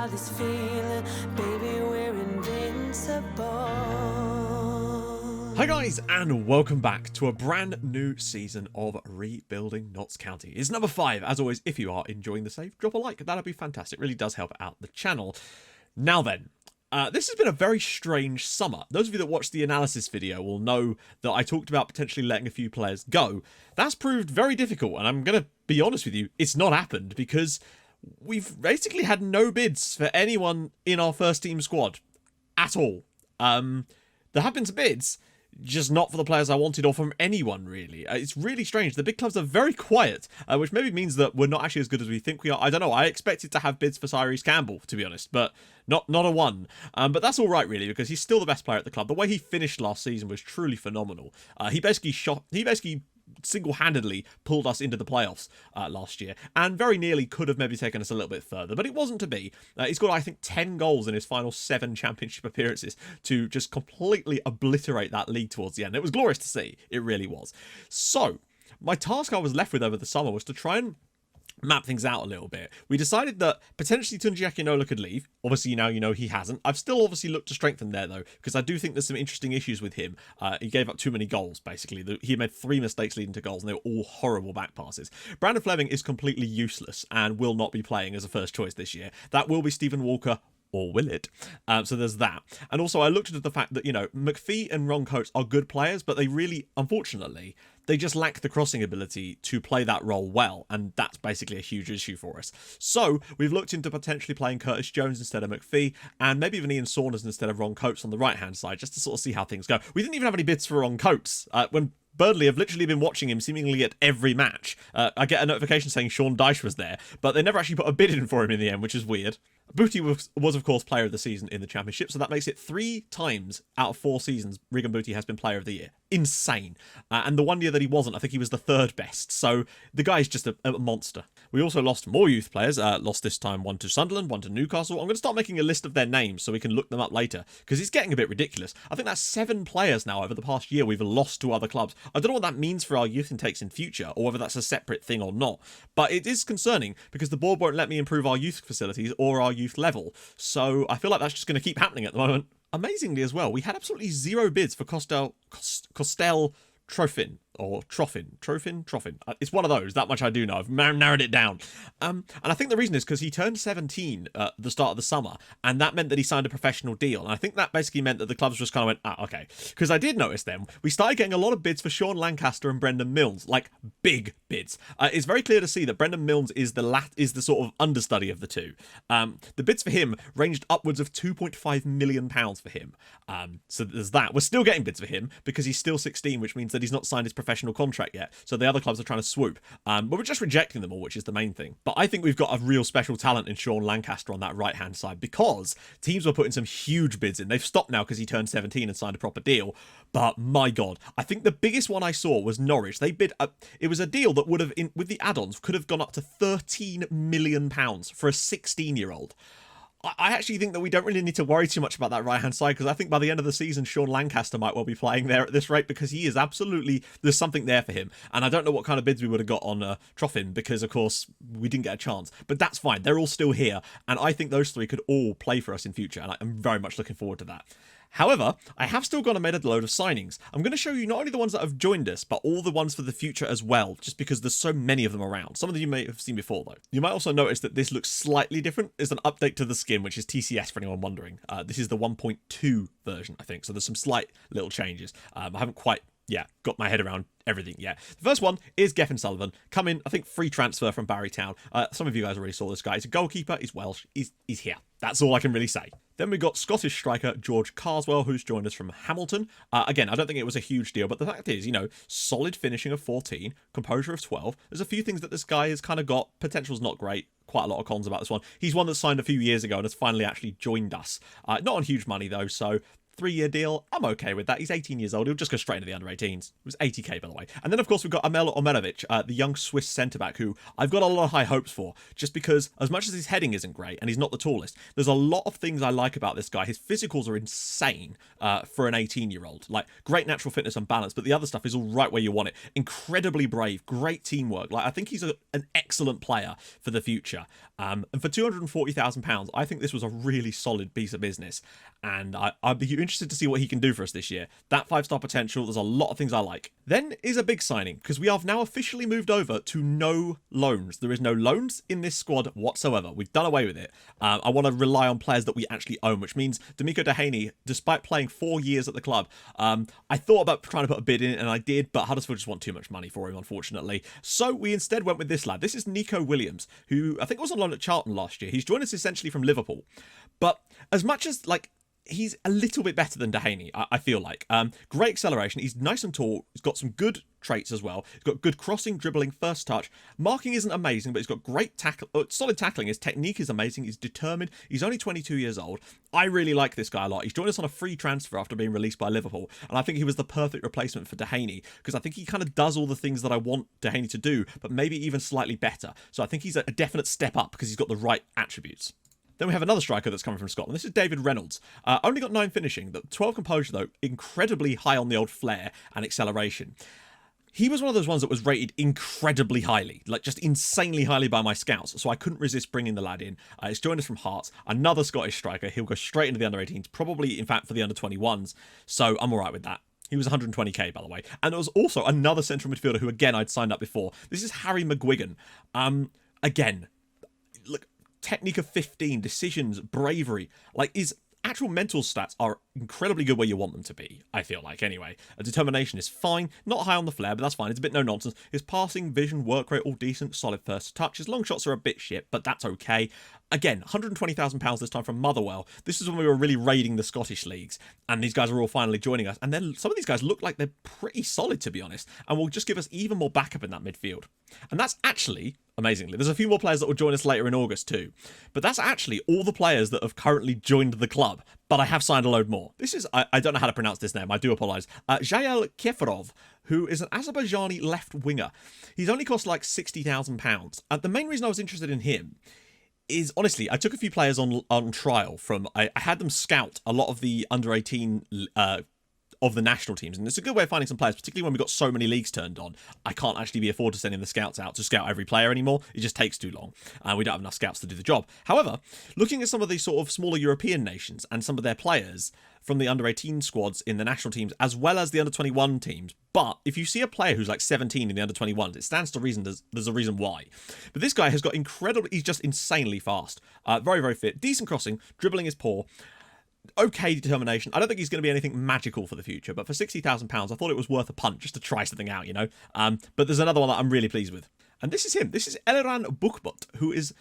got this feeling, baby, we're invincible. Hi guys, and welcome back to a brand new season of Rebuilding Notts County. It's number 5. As always, if you are enjoying the save, drop a like. That'd be fantastic. It really does help out the channel. Now then, this has been a very strange summer. Those of you that watched the analysis video will know that I talked about potentially letting a few players go. That's proved very difficult, and I'm going to be honest with you, it's not happened because we've basically had no bids for anyone in our first team squad at all. There have been some bids, just not for the players I wanted or from anyone, really. It's really strange. The big clubs are very quiet, which maybe means that we're not actually as good as we think we are. I don't know. I expected to have bids for Cyrus Campbell, to be honest, but not a one. But that's all right, really, because he's still the best player at the club. The way he finished last season was truly phenomenal. He basically single-handedly pulled us into the playoffs last year, and very nearly could have maybe taken us a little bit further, but it wasn't to be. He's got, I think, 10 goals in his final 7 championship appearances to just completely obliterate that league towards the end. It was glorious to see. It really was. So, my task I was left with over the summer was to try and map things out a little bit. We decided that potentially Tunji Akinola could leave. Obviously, now you know he hasn't. I've still obviously looked to strengthen there, though, because I do think there's some interesting issues with him. He gave up too many goals, basically. He made 3 mistakes leading to goals, and they were all horrible back passes. Brandon Fleming is completely useless and will not be playing as a first choice this year. That will be Stephen Walker, or will it? So there's that. And also, I looked at the fact that, you know, McPhee and Ron Coates are good players, but they really, unfortunately, they just lack the crossing ability to play that role well, and that's basically a huge issue for us. So we've looked into potentially playing Curtis Jones instead of McPhee, and maybe even Ian Saunders instead of Ron Coates on the right-hand side, just to sort of see how things go. We didn't even have any bids for Ron Coates. When Burnley have literally been watching him seemingly at every match. I get a notification saying Sean Dyche was there, but they never actually put a bid in for him in the end, which is weird. Booty was of course, player of the season in the Championship, so that makes it 3 times out of 4 seasons Regan Booty has been player of the year. Insane. And the one year that he wasn't, I think he was the 3rd best, so the guy's just a monster. We also lost more youth players, lost this time 1 to Sunderland, 1 to Newcastle. I'm going to start making a list of their names so we can look them up later, because it's getting a bit ridiculous. I think that's 7 players now over the past year we've lost to other clubs. I don't know what that means for our youth intakes in future, or whether that's a separate thing or not, but it is concerning, because the board won't let me improve our youth facilities or our youth level, so I feel like that's just going to keep happening at the moment. Amazingly as well, we had absolutely 0 bids for Costel Trofin. It's one of those. That much I do know. I've narrowed it down. And I think the reason is because he turned 17 at the start of the summer, and that meant that he signed a professional deal. And I think that basically meant that the clubs just kind of went, okay. Because I did notice then, we started getting a lot of bids for Sean Lancaster and Brendan Milnes, like big bids. It's very clear to see that Brendan Milnes is the sort of understudy of the two. The bids for him ranged upwards of £2.5 million for him. So there's that. We're still getting bids for him because he's still 16, which means that he's not signed his professional contract yet, so the other clubs are trying to swoop, but we're just rejecting them all, which is the main thing. But I think we've got a real special talent in Sean Lancaster on that right hand side, because teams were putting some huge bids in. They've stopped now because he turned 17 and signed a proper deal, but my god, I think the biggest one I saw was Norwich. They bid it was a deal that would have, with the add-ons, could have gone up to £13 million for a 16-year-old. I actually think that we don't really need to worry too much about that right-hand side, because I think by the end of the season, Sean Lancaster might well be playing there at this rate, because he is absolutely, there's something there for him. And I don't know what kind of bids we would have got on Trofin, because of course we didn't get a chance. But that's fine. They're all still here. And I think those 3 could all play for us in future. And I'm very much looking forward to that. However, I have still gone and made a load of signings. I'm going to show you not only the ones that have joined us, but all the ones for the future as well, just because there's so many of them around. Some of them you may have seen before, though. You might also notice that this looks slightly different. It's an update to the skin, which is TCS for anyone wondering. This is the 1.2 version, I think, so there's some slight little changes. I haven't quite got my head around everything yet. The first one is Geffen Sullivan. Come in, I think, free transfer from Barrytown. Some of you guys already saw this guy. He's a goalkeeper. He's Welsh. He's here. That's all I can really say. Then we got Scottish striker George Carswell, who's joined us from Hamilton. Again, I don't think it was a huge deal, but the fact is, you know, solid finishing of 14, composure of 12. There's a few things that this guy has kind of got. Potential's not great. Quite a lot of cons about this one. He's one that signed a few years ago and has finally actually joined us. Not on huge money, though, so 3-year deal. I'm okay with that. He's 18 years old. He'll just go straight into the under-18s. It was 80k, by the way. And then, of course, we've got Amel Omerovic, the young Swiss centre-back, who I've got a lot of high hopes for, just because as much as his heading isn't great and he's not the tallest, there's a lot of things I like about this guy. His physicals are insane for an 18-year-old. Like, great natural fitness and balance, but the other stuff is all right where you want it. Incredibly brave, great teamwork. Like, I think he's an excellent player for the future. And for £240,000, I think this was a really solid piece of business. And I'd be interested to see what he can do for us this year. That 5-star potential, there's a lot of things I like. Then is a big signing, because we have now officially moved over to no loans. There is no loans in this squad whatsoever. We've done away with it. I want to rely on players that we actually own, which means D'Amico Dehaney, despite playing 4 years at the club, I thought about trying to put a bid in, and I did, but Huddersfield just want too much money for him, unfortunately. So we instead went with this lad. This is Nico Williams, who I think was on loan at Charlton last year. He's joined us essentially from Liverpool. But as much as, like, he's a little bit better than Dehaney, I feel like. Great acceleration. He's nice and tall. He's got some good traits as well. He's got good crossing, dribbling, first touch. Marking isn't amazing, but he's got great solid tackling. His technique is amazing. He's determined. He's only 22 years old. I really like this guy a lot. He's joined us on a free transfer after being released by Liverpool, and I think he was the perfect replacement for Dehaney, because I think he kind of does all the things that I want Dehaney to do, but maybe even slightly better. So I think he's a definite step up because he's got the right attributes. Then we have another striker that's coming from Scotland. This is David Reynolds. Only got 9 finishing, but 12 composure, though. Incredibly high on the old flair and acceleration. He was one of those ones that was rated incredibly highly, like just insanely highly by my scouts, so I couldn't resist bringing the lad in. He's joined us from Hearts, another Scottish striker. He'll go straight into the under-18s, probably, in fact, for the under-21s, so I'm all right with that. He was 120k, by the way. And there was also another central midfielder who, again, I'd signed up before. This is Harry Mcguigan. Again, look, technique of 15, decisions, bravery. Like, his actual mental stats are incredibly good where you want them to be, I feel like, anyway. A determination is fine. Not high on the flair, but that's fine. It's a bit no-nonsense. His passing, vision, work rate, all decent. Solid first touch. His long shots are a bit shit, but that's okay. Again, £120,000 this time from Motherwell. This is when we were really raiding the Scottish leagues, and these guys are all finally joining us. And then some of these guys look like they're pretty solid, to be honest, and will just give us even more backup in that midfield. And that's actually, amazingly, there's a few more players that will join us later in August too, but that's actually all the players that have currently joined the club. But I have signed a load more. This is, I don't know how to pronounce this name, I do apologise. Jael Keferov, who is an Azerbaijani left winger. He's only cost like £60,000. The main reason I was interested in him is, honestly, I took a few players on trial from, I had them scout a lot of the under-18 of the national teams, and it's a good way of finding some players, particularly when we've got so many leagues turned on. I can't actually be afford to sending the scouts out to scout every player anymore. It just takes too long, and we don't have enough scouts to do the job. However, looking at some of these sort of smaller European nations and some of their players from the under-18 squads in the national teams, as well as the under-21 teams, but if you see a player who's like 17 in the under-21s, it stands to reason there's a reason why. But this guy has got he's just insanely fast. Very, very fit. Decent crossing. Dribbling is poor. Okay determination. I don't think he's going to be anything magical for the future, but for £60,000, I thought it was worth a punt just to try something out, you know. But there's another one that I'm really pleased with. And this is him. This is Eliran Bukbut,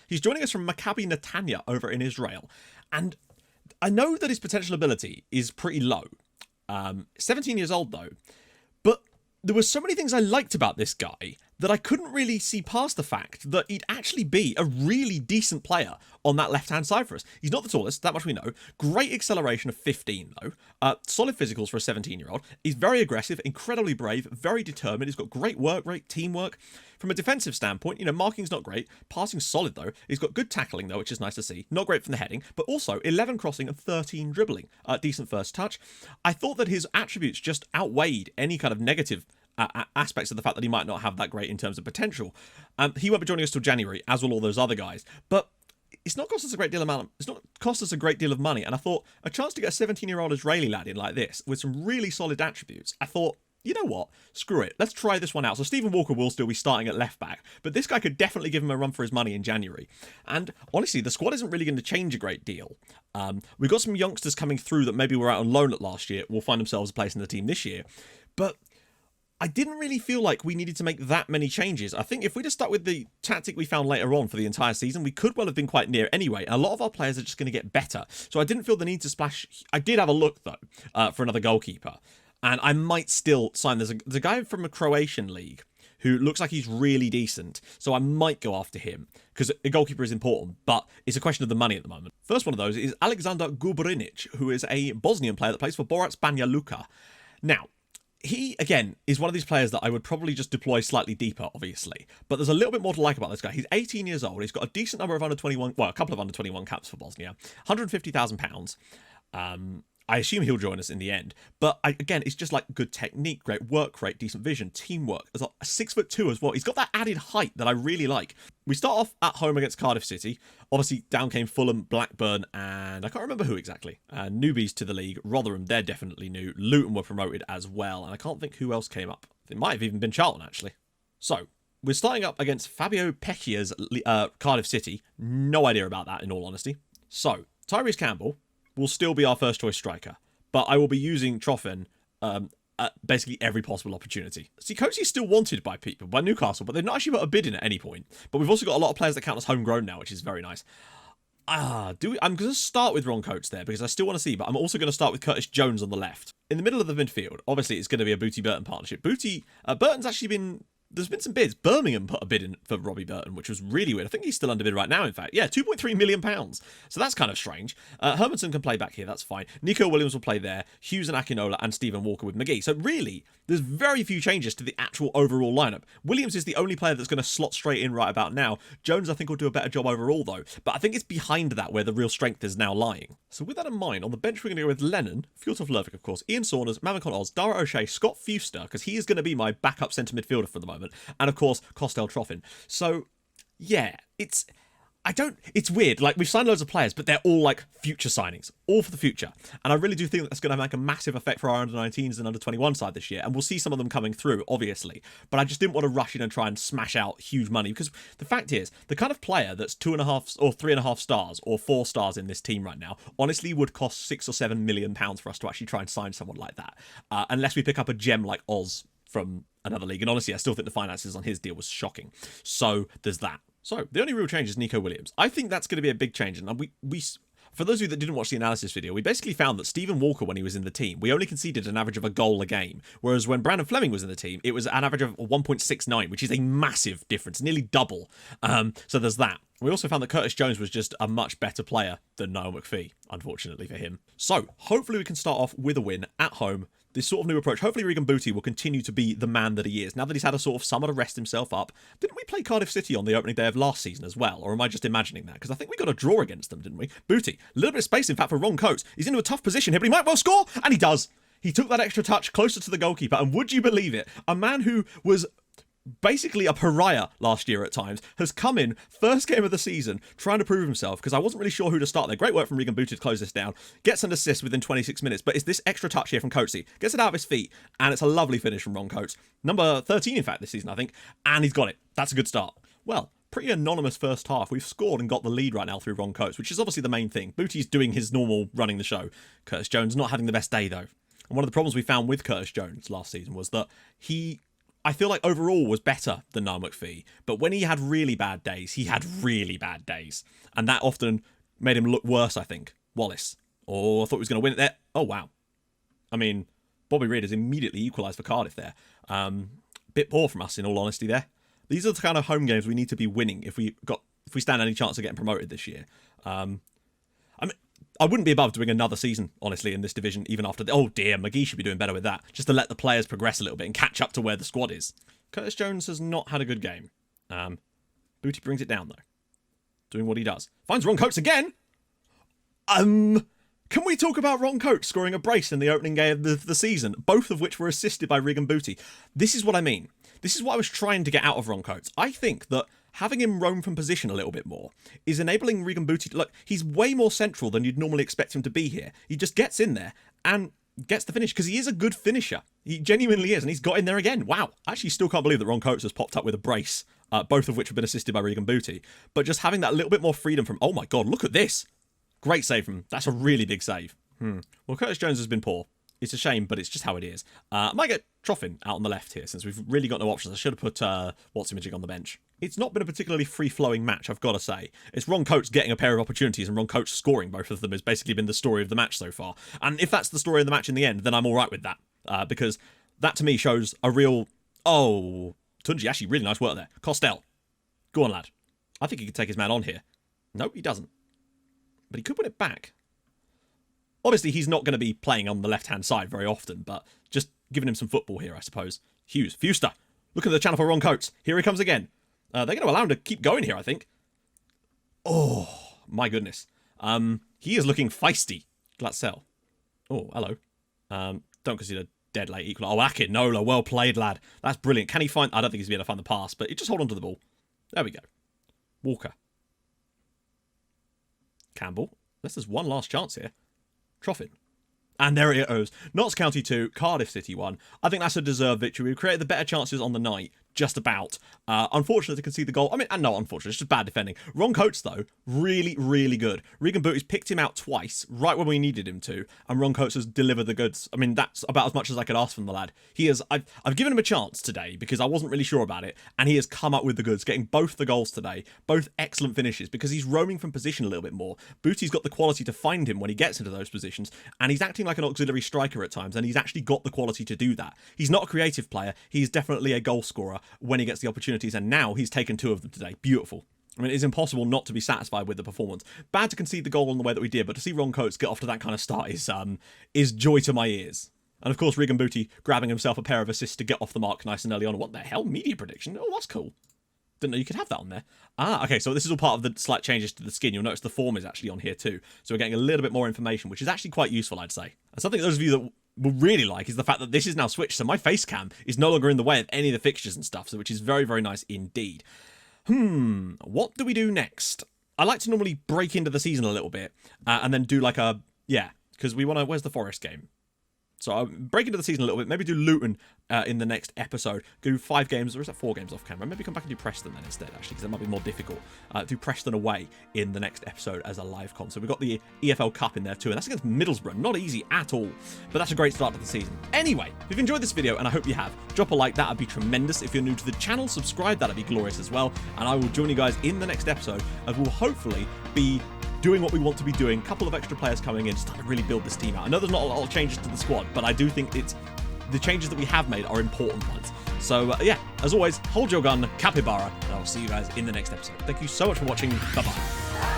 he's joining us from Maccabi Netanya over in Israel. And I know that his potential ability is pretty low. 17 years old, though. But there were so many things I liked about this guy that I couldn't really see past the fact that he'd actually be a really decent player on that left-hand side for us. He's not the tallest, that much we know. Great acceleration of 15, though. Solid physicals for a 17-year-old. He's very aggressive, incredibly brave, very determined. He's got great work rate, teamwork. From a defensive standpoint, marking's not great. Passing's solid, though. He's got good tackling, though, which is nice to see. Not great from the heading, but also 11 crossing and 13 dribbling. Decent first touch. I thought that his attributes just outweighed any kind of negative aspects of the fact that he might not have that great in terms of potential. He won't be joining us till January, as will all those other guys. But it's not cost us a great deal of money. And I thought a chance to get a 17-year-old Israeli lad in like this with some really solid attributes. I thought, you know what? Screw it. Let's try this one out. So Stephen Walker will still be starting at left back, but this guy could definitely give him a run for his money in January. And honestly, the squad isn't really going to change a great deal. We've got some youngsters coming through that maybe were out on loan at last year, will find themselves a place in the team this year. But I didn't really feel like we needed to make that many changes. I think if we'd have stuck with the tactic we found later on for the entire season, we could well have been quite near anyway. And a lot of our players are just going to get better. So I didn't feel the need to splash. I did have a look, though, for another goalkeeper. And I might still sign. There's a guy from a Croatian league who looks like he's really decent. So I might go after him, because a goalkeeper is important, but it's a question of the money at the moment. First one of those is Alexander Gubrinic, who is a Bosnian player that plays for Borac Banja Luka. Now, he, again, is one of these players that I would probably just deploy slightly deeper, obviously. But there's a little bit more to like about this guy. He's 18 years old. He's got a decent number of under 21, well, a couple of under 21 caps for Bosnia. £150,000. I assume he'll join us in the end. But again, it's just like good technique, great work rate, decent vision, teamwork. As a 6'2" as well. He's got that added height that I really like. We start off at home against Cardiff City. Obviously, down came Fulham, Blackburn, and I can't remember who exactly. Newbies to the league. Rotherham, they're definitely new. Luton were promoted as well. And I can't think who else came up. It might have even been Charlton, actually. So, we're starting up against Fabio Pecchia's Cardiff City. No idea about that, in all honesty. So, Tyrese Campbell will still be our first choice striker, but I will be using Troffin at basically every possible opportunity. See, Coates's still wanted by people, by Newcastle, but they've not actually put a bid in at any point. But we've also got a lot of players that count as homegrown now, which is very nice. I'm going to start with Ron Coates there because I still want to see, but I'm also going to start with Curtis Jones on the left. In the middle of the midfield, obviously it's going to be a Booty-Burton partnership. Burton's actually been... There's been some bids. Birmingham put a bid in for Robbie Burton, which was really weird. I think he's still under bid right now, in fact. Yeah, £2.3 million. So that's kind of strange. Hermanson can play back here. That's fine. Nico Williams will play there. Hughes and Akinola and Stephen Walker with McGee. So really, there's very few changes to the actual overall lineup. Williams is the only player that's going to slot straight in right about now. Jones, I think, will do a better job overall, though. But I think it's behind that where the real strength is now lying. So with that in mind, on the bench, we're going to go with Lennon, Fjortov Lervik, of course, Ian Saunders, Mamikon Oz, Dara O'Shea, Scott Fewster, because he is going to be my backup centre midfielder for the moment. And, of course, Costel Troffin. So, yeah, it's weird. Like, we've signed loads of players, but they're all, like, future signings. All for the future. And I really do think that's going to make a massive effect for our under-19s and under-21 side this year. And we'll see some of them coming through, obviously. But I just didn't want to rush in and try and smash out huge money. Because the fact is, the kind of player that's 2.5 or 3.5 stars or 4 stars in this team right now, honestly would cost £6 or £7 million for us to actually try and sign someone like that. Unless we pick up a gem like Oz from another league. And honestly, I still think the finances on his deal was shocking. So there's that. So the only real change is Nico Williams. I think that's going to be a big change. And we for those of you that didn't watch the analysis video, we basically found that Stephen Walker, when he was in the team, we only conceded an average of a goal a game. Whereas when Brandon Fleming was in the team, it was an average of 1.69, which is a massive difference, nearly double. So there's that. We also found that Curtis Jones was just a much better player than Niall McPhee, unfortunately for him. So hopefully we can start off with a win at home. This sort of new approach. Hopefully Regan Booty will continue to be the man that he is. Now that he's had a sort of summer to rest himself up. Didn't we play Cardiff City on the opening day of last season as well? Or am I just imagining that? Because I think we got a draw against them, didn't we? Booty. A little bit of space, in fact, for Ron Coates. He's into a tough position here, but he might well score. And he does. He took that extra touch closer to the goalkeeper. And would you believe it? A man who was basically a pariah last year at times, has come in, first game of the season, trying to prove himself, because I wasn't really sure who to start there. Great work from Regan Booty to close this down. Gets an assist within 26 minutes, but it's this extra touch here from Coatesy. Gets it out of his feet, and it's a lovely finish from Ron Coates. Number 13, in fact, this season, I think, and he's got it. That's a good start. Well, pretty anonymous first half. We've scored and got the lead right now through Ron Coates, which is obviously the main thing. Booty's doing his normal running the show. Curtis Jones not having the best day, though. And one of the problems we found with Curtis Jones last season was that I feel like overall was better than Niall McPhee, but when he had really bad days, he had really bad days. And that often made him look worse, I think. Wallace. Oh, I thought he was going to win it there. Oh, wow. I mean, Bobby Reid has immediately equalised for Cardiff there. Bit poor from us, in all honesty, there. These are the kind of home games we need to be winning if we stand any chance of getting promoted this year. I wouldn't be above doing another season, honestly, in this division, even after oh dear, McGee should be doing better with that, just to let the players progress a little bit and catch up to where the squad is. Curtis Jones has not had a good game. Booty brings it down, though. Doing what he does. Finds Ron Coates again! Can we talk about Ron Coates scoring a brace in the opening game of the season, both of which were assisted by Regan Booty? This is what I mean. This is what I was trying to get out of Ron Coates. I think that having him roam from position a little bit more is enabling Regan Booty to look. He's way more central than you'd normally expect him to be here. He just gets in there and gets the finish because he is a good finisher. He genuinely is, and he's got in there again. Wow. I actually still can't believe that Ron Coates has popped up with a brace, both of which have been assisted by Regan Booty. But just having that little bit more freedom from, oh my God, look at this. Great save from him. That's a really big save. Well, Curtis Jones has been poor. It's a shame, but it's just how it is. I might get Troffin out on the left here, since we've really got no options. I should have put What's-Imaging on the bench. It's not been a particularly free-flowing match, I've got to say. It's Ron Coates getting a pair of opportunities and Ron Coates scoring both of them has basically been the story of the match so far. And if that's the story of the match in the end, then I'm all right with that. Because that, to me, shows a real, Tunji, actually, really nice work there. Costel. Go on, lad. I think he could take his man on here. Nope, he doesn't. But he could win it back. Obviously, he's not going to be playing on the left-hand side very often, but just giving him some football here, I suppose. Hughes. Fuster. Look at the channel for Ron Coates. Here he comes again. They're going to allow him to keep going here, I think. Oh, my goodness. He is looking feisty. Glatzel. Oh, hello. Don't consider dead late equal. Oh, Akinola. Well played, lad. That's brilliant. Can he find... I don't think he's going to find the pass, but just hold on to the ball. There we go. Walker. Campbell. This is one last chance here. Troffin. And there it goes. Notts County 2, Cardiff City 1. I think that's a deserved victory. We created the better chances on the night, just about. Unfortunate to concede the goal. I mean, and no, unfortunate. It's just bad defending. Ron Coates, though, really, really good. Regan Booty's picked him out twice, right when we needed him to, and Ron Coates has delivered the goods. I mean, that's about as much as I could ask from the lad. He is... I've given him a chance today, because I wasn't really sure about it, and he has come up with the goods, getting both the goals today. Both excellent finishes, because he's roaming from position a little bit more. Booty's got the quality to find him when he gets into those positions, and he's acting like an auxiliary striker at times, and he's actually got the quality to do that. He's not a creative player. He's definitely a goal scorer when he gets the opportunities, and now he's taken 2 of them today. Beautiful. I mean, it's impossible not to be satisfied with the performance. Bad to concede the goal in the way that we did, but to see Ron Coates get off to that kind of start is joy to my ears. And of course, Regan Booty grabbing himself a pair of assists to get off the mark nice and early on. What the hell? Media prediction? Oh, that's cool. Didn't know you could have that on there. Ah, okay, so this is all part of the slight changes to the skin. You'll notice the form is actually on here too. So we're getting a little bit more information, which is actually quite useful, I'd say. And something those of you that will really like is the fact that this is now switched, so my face cam is no longer in the way of any of the fixtures and stuff, so which is very, very nice indeed. What do we do next? I like to normally break into the season a little bit, and then do like a... Yeah, because we want to... Where's the Forest game? So I'll break into the season a little bit. Maybe do Luton in the next episode. Do 5 games, or is that 4 games off camera? Maybe come back and do Preston then instead, actually, because that might be more difficult. Do Preston away in the next episode as a live con. So we've got the EFL Cup in there too, and that's against Middlesbrough. Not easy at all, but that's a great start to the season. Anyway, if you've enjoyed this video, and I hope you have, drop a like. That would be tremendous. If you're new to the channel, subscribe. That would be glorious as well. And I will join you guys in the next episode, and we'll hopefully be doing what we want to be doing. A couple of extra players coming in, starting to really build this team out. I know there's not a lot of changes to the squad, but I do think the changes that we have made are important ones. So yeah, as always, hold your gun, capybara, and I'll see you guys in the next episode. Thank you so much for watching. Bye-bye.